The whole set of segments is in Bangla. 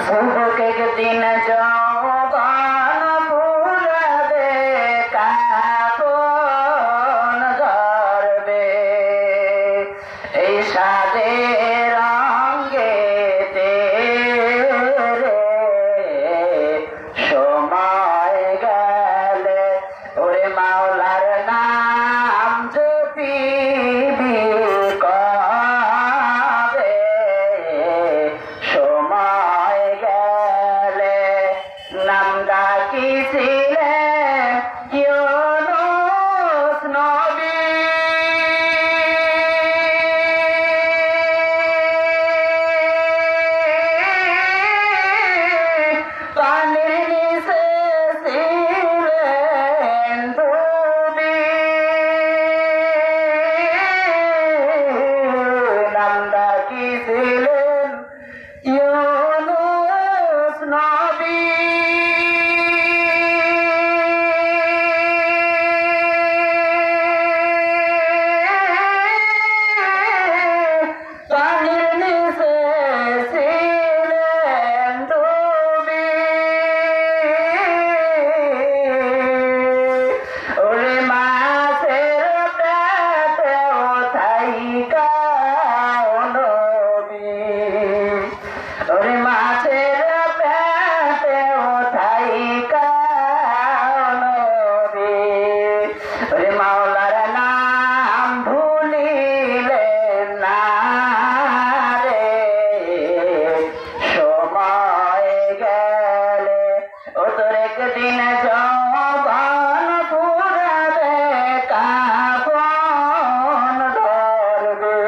যুবক একদিন যৌবন ফুরাবে, কাফন ধরবে, এই সাদের রঙ্গেতে রে সময় গেলে ওরে মাওলার নাম জপিবি কবে, সময় গেলে নাম ডাকিছিলেন ইউনূস নবী। পানির নিচে ছিলেন ডুবি, নাম ডাকিছিলেন ইউনূস নবী। পানির নিচে ছিলেন ডুবি, ওরে মাছের পেটেও থাইকা নবী, ওরে মাছের পেটেও থাইকা নবী, ওরে মাওলার নাম ভুলিলেন না রে, সময় গেলে ও তোর একদিন যৌবন ফুরাবে, কাফন ধরবে,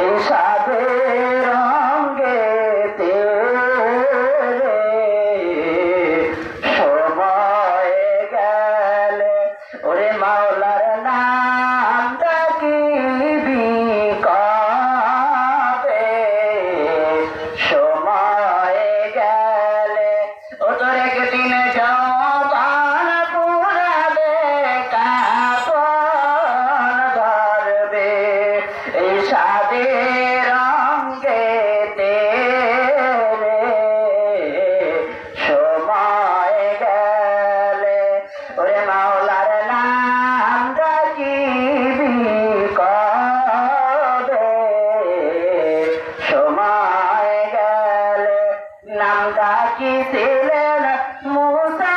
এই সাদের রঙ্গেতে রে সময় গেলে ওরে মাওলার নাম ডাকিবি কবে, সময় গেলে ও তোর একদিন যৌবন ফুরাবে, কাফন ধরবে, এই সাদের রঙ্গেতে রে সময় গেলে ওরে মাওলার নাম ডাকিবি কবে, সময় গেলে নাম ডাকিছিলেন মূসা